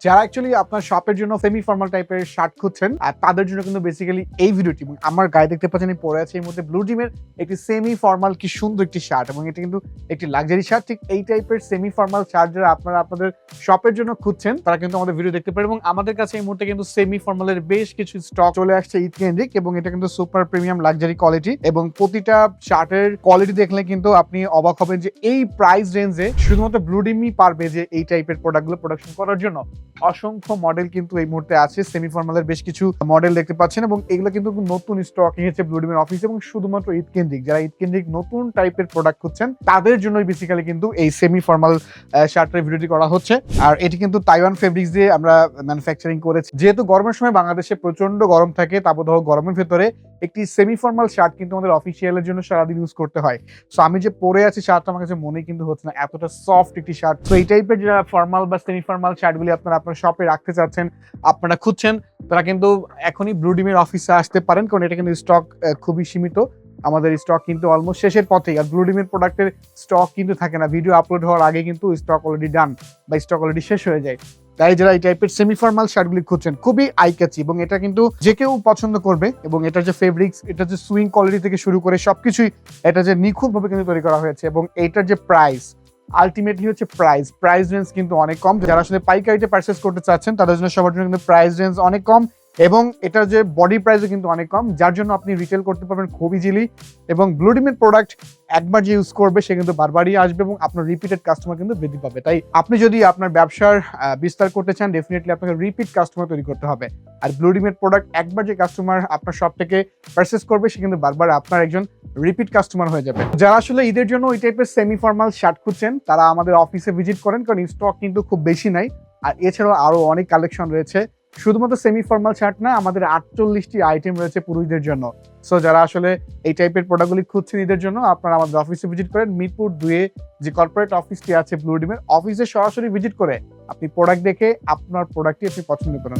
যারা অ্যাকচুয়ালি আপনার শপের জন্য সেমি ফর্মাল টাইপের শার্ট খুঁজছেন আর তাদের জন্য কিন্তু বেসিক্যালি এই ভিডিওটি। আমার গায়ে দেখতে পাচ্ছেন আমি পরে আছি এই মধ্যে ব্লু ডিমের একটি সেমি ফর্মাল কি সুন্দর একটি শার্ট, এবং এটা কিন্তু একটি লাক্সারি শার্ট। ঠিক এই টাইপের সেমি ফর্মাল শার্ট যারা আপনারা আপনাদের শপের জন্য খুঁজছেন তারা কিন্তু আমাদের ভিডিও দেখতে পারেন। এবং আমাদের কাছে এই মুহূর্তে কিন্তু সেমি ফর্মালের বেশ কিছু স্টক চলে আসছে ঈদ কেন্দ্রিক, এবং এটা কিন্তু সুপার প্রিমিয়াম লাক্সারি কোয়ালিটি, এবং প্রতিটা শার্টের কোয়ালিটি দেখলে কিন্তু আপনি অবাক হবেন যে এই প্রাইস রেঞ্জে শুধুমাত্র ব্লু ডিমই পারবে যে এই টাইপের প্রোডাক্টগুলো প্রোডাকশন করার জন্য। অসংখ্য মডেল কিন্তু এই মুহূর্তে আছে, সেমি ফর্মালের বেশ কিছু মডেল দেখতে পাচ্ছেন, এবং এগুলো কিন্তু নতুন স্টক এসেছে ব্লু ডিমের অফিস, এবং শুধুমাত্র ঈদ কেন্দ্রিক যারা ঈদ কেন্দ্রিক নতুন টাইপের প্রোডাক্ট খুঁজছেন তাদের জন্যই বেসিক্যালি কিন্তু এই সেমি ফর্মাল শার্টের ভিডিওটি করা হচ্ছে। আর এটি কিন্তু তাইওয়ান ফেব্রিক্স দিয়ে আমরা ম্যানুফ্যাকচারিং করেছি। যেহেতু গরমের সময় বাংলাদেশে প্রচন্ড গরম থাকে, তাপদাহ গরমের ভেতরে একটি সেমি ফর্মাল শার্ট কিন্তু আমাদের অফিসিয়ালের জন্য সারাদিন ইউজ করতে হয়। সো আমি যে পরে আছি শার্টটা আমার কাছে মনেই কিন্তু হচ্ছে না, এতটা সফট একটি শার্ট। তো এই টাইপের যারা ফর্মাল বা সেমি ফর্মাল শার্টগুলি আপনারা আপনার শপে রাখতে চাচ্ছেন, আপনারা খুঁজছেন, তারা কিন্তু এখনই ব্লু ডিমের অফিসে আসতে পারেন, কারণ এটা কিন্তু স্টক খুবই সীমিত। আমাদের স্টক কিন্তু অলমোস্ট শেষের পথেই। আর ব্লু ডিমের প্রোডাক্টের স্টক কিন্তু থাকে না, ভিডিও আপলোড হওয়ার আগে কিন্তু স্টক অলরেডি ডান বা স্টক অলরেডি শেষ হয়ে যায়। তাই যারা এই টাইপের সেমি ফর্মাল শার্টগুলি খুঁজছেন, খুবই আইক্যাচি, এবং এটা কিন্তু যে কেউ পছন্দ করবে। এবং এটার যে ফেব্রিক্স, এটা যে সুইং কোয়ালিটি থেকে শুরু করে সবকিছুই এটা যে নিখুঁতভাবে কিন্তু তৈরি করা হয়েছে। এবং এইটার যে প্রাইস, আলটিমেটলি হচ্ছে প্রাইস রেঞ্জ কিন্তু অনেক কম। যারা আসলে পাইকারিতে পারচেজ করতে চাচ্ছেন তাদের জন্য সবার জন্য কিন্তু প্রাইস রেঞ্জ অনেক কম, এবং এটার যে বডি প্রাইসও কিন্তু অনেক কম, যার জন্য আপনি রিটেল করতে পারবেন খুব ইজিলি। এবং ব্লু ডিমের প্রোডাক্ট একবার যে ইউজ করবে সে কিন্তু বারবারই আসবে, এবং আপনার রিপিটেড কাস্টমার কিন্তু বৃদ্ধি পাবে। তাই আপনি যদি আপনার ব্যবসার বিস্তার করতে চান, ডেফিনেটলি আপনাকে রিপিট কাস্টমার তৈরি করতে হবে। আর ব্লু ডিমের প্রোডাক্ট একবার যে কাস্টমার আপনার শপ থেকে পারচেজ করবে সে কিন্তু বারবার আপনার একজন রিপিট কাস্টমার হয়ে যাবে। যারা আসলে ঈদের জন্য ওই টাইপের সেমি ফর্মাল শার্ট খুঁজছেন তারা আমাদের অফিসে ভিজিট করেন, কারণ স্টক কিন্তু খুব বেশি নাই। আর এছাড়াও আরো অনেক কালেকশন রয়েছে, শুধুমাত্র সেমি ফর্মাল শার্ট না, আমাদের 48টি আইটেম রয়েছে পুরুষদের জন্য। সো যারা আসলে এই টাইপের প্রোডাক্টগুলি খুঁজছেন ঈদের জন্য, আপনারা আমাদের অফিসে ভিজিট করেন। মিরপুর 2-এ যে কর্পোরেট অফিসটি আছে ব্লু ডিমের অফিসে সরাসরি ভিজিট করে আপনি প্রোডাক্ট দেখে আপনার প্রোডাক্টটি আপনি পছন্দ করেন।